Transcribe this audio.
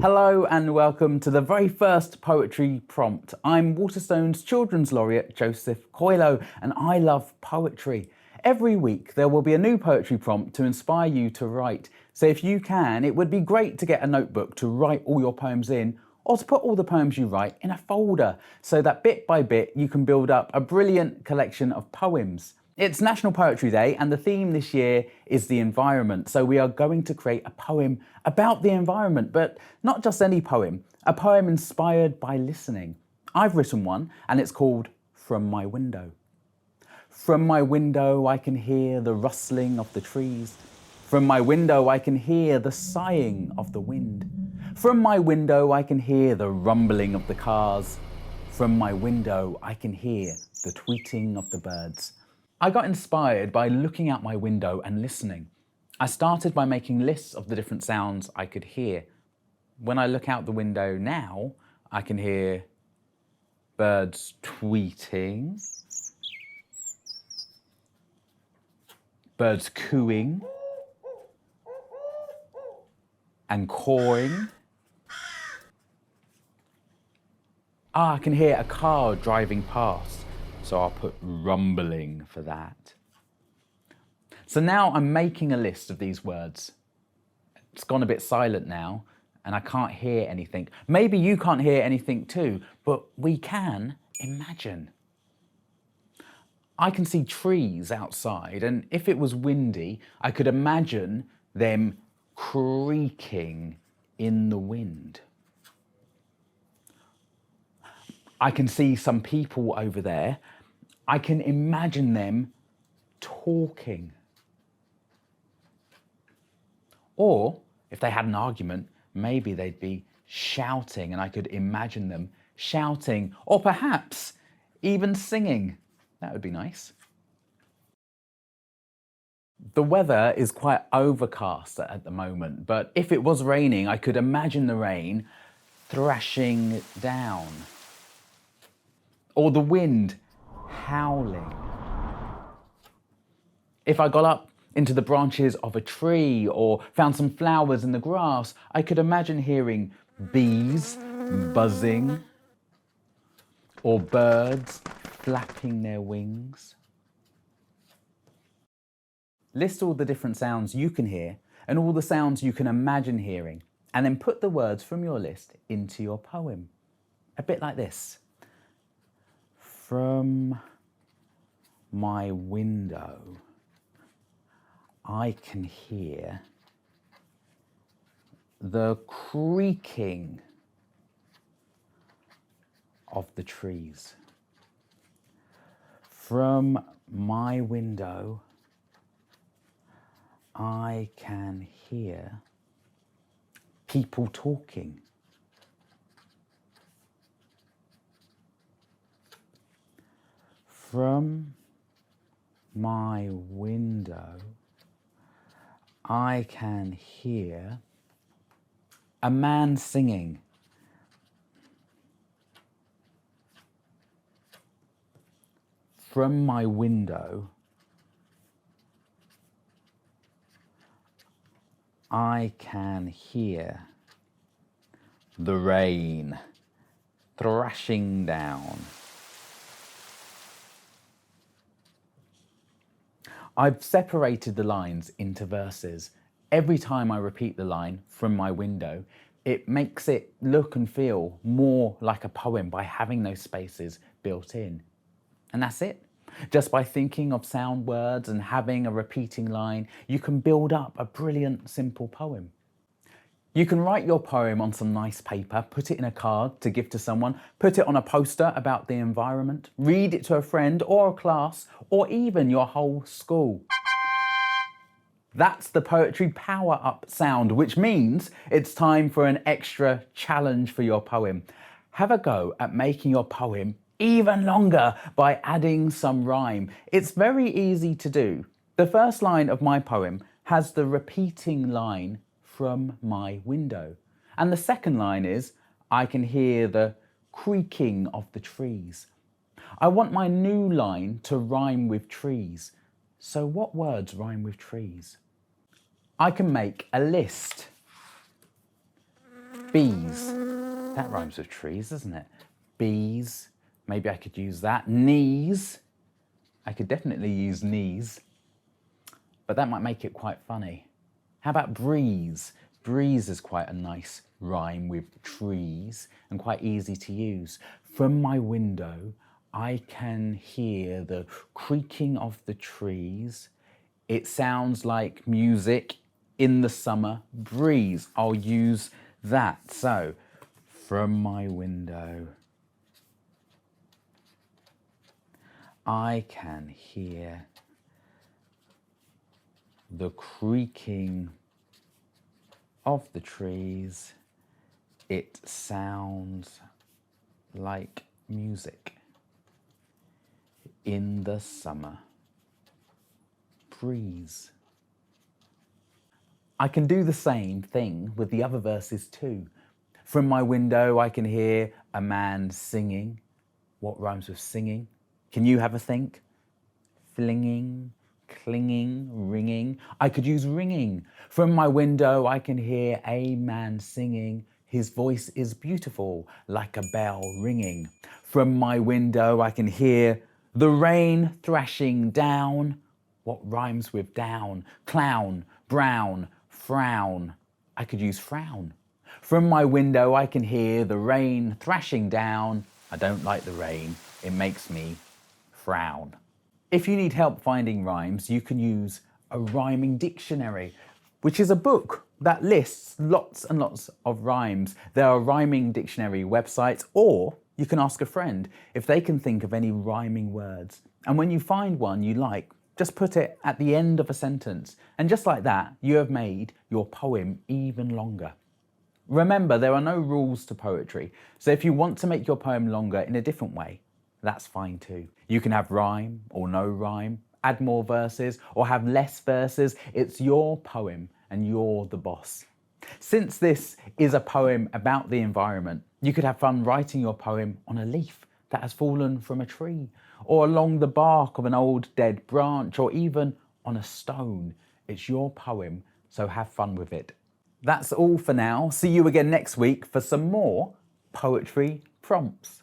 Hello and welcome to the very first poetry prompt. I'm Waterstones Children's Laureate Joseph Coelho and I love poetry. Every week there will be a new poetry prompt to inspire you to write. So if you can, it would be great to get a notebook to write all your poems in, or to put all the poems you write in a folder so that bit by bit you can build up a brilliant collection of poems. It's National Poetry Day and the theme this year is the environment. So we are going to create a poem about the environment, but not just any poem, a poem inspired by listening. I've written one and it's called From My Window. From my window I can hear the rustling of the trees. From my window I can hear the sighing of the wind. From my window I can hear the rumbling of the cars. From my window I can hear the tweeting of the birds. I got inspired by looking out my window and listening. I started by making lists of the different sounds I could hear. When I look out the window now, I can hear birds tweeting, birds cooing and cawing. I can hear a car driving past. So I'll put rumbling for that. So now I'm making a list of these words. It's gone a bit silent now and I can't hear anything. Maybe you can't hear anything too, but we can imagine. I can see trees outside, and if it was windy, I could imagine them creaking in the wind. I can see some people over there. I can imagine them talking. Or if they had an argument, maybe they'd be shouting and I could imagine them shouting, or perhaps even singing. That would be nice. The weather is quite overcast at the moment, but if it was raining, I could imagine the rain thrashing down. Or the wind howling. If I got up into the branches of a tree or found some flowers in the grass, I could imagine hearing bees buzzing or birds flapping their wings. List all the different sounds you can hear and all the sounds you can imagine hearing, and then put the words from your list into your poem. A bit like this. From my window, I can hear the creaking of the trees. From my window, I can hear people talking. From my window, I can hear a man singing. From my window, I can hear the rain thrashing down. I've separated the lines into verses. Every time I repeat the line, from my window, it makes it look and feel more like a poem by having those spaces built in. And that's it. Just by thinking of sound words and having a repeating line, you can build up a brilliant, simple poem. You can write your poem on some nice paper, put it in a card to give to someone, put it on a poster about the environment, read it to a friend or a class, or even your whole school. That's the Poetry Power Up sound, which means it's time for an extra challenge for your poem. Have a go at making your poem even longer by adding some rhyme. It's very easy to do. The first line of my poem has the repeating line, from my window. And the second line is, I can hear the creaking of the trees. I want my new line to rhyme with trees. So what words rhyme with trees? I can make a list. Bees. That rhymes with trees, doesn't it? Bees. Maybe I could use that. Knees. I could definitely use knees. But that might make it quite funny. How about breeze? Breeze is quite a nice rhyme with trees and quite easy to use. From my window, I can hear the creaking of the trees. It sounds like music in the summer breeze. I'll use that. So, from my window, I can hear the creaking of the trees. It sounds like music in the summer breeze. I can do the same thing with the other verses too. From my window, I can hear a man singing. What rhymes with singing? Can you have a think? Flinging, clinging, ringing. I could use ringing. From my window, I can hear a man singing. His voice is beautiful, like a bell ringing. From my window, I can hear the rain thrashing down. What rhymes with down? Clown, brown, frown. I could use frown. From my window, I can hear the rain thrashing down. I don't like the rain. It makes me frown. If you need help finding rhymes, you can use a rhyming dictionary, which is a book that lists lots and lots of rhymes. There are rhyming dictionary websites, or you can ask a friend if they can think of any rhyming words. And when you find one you like, just put it at the end of a sentence. And just like that, you have made your poem even longer. Remember, there are no rules to poetry. So if you want to make your poem longer in a different way, that's fine too. You can have rhyme or no rhyme, add more verses or have less verses. It's your poem and you're the boss. Since this is a poem about the environment, you could have fun writing your poem on a leaf that has fallen from a tree, or along the bark of an old dead branch, or even on a stone. It's your poem, so have fun with it. That's all for now. See you again next week for some more poetry prompts.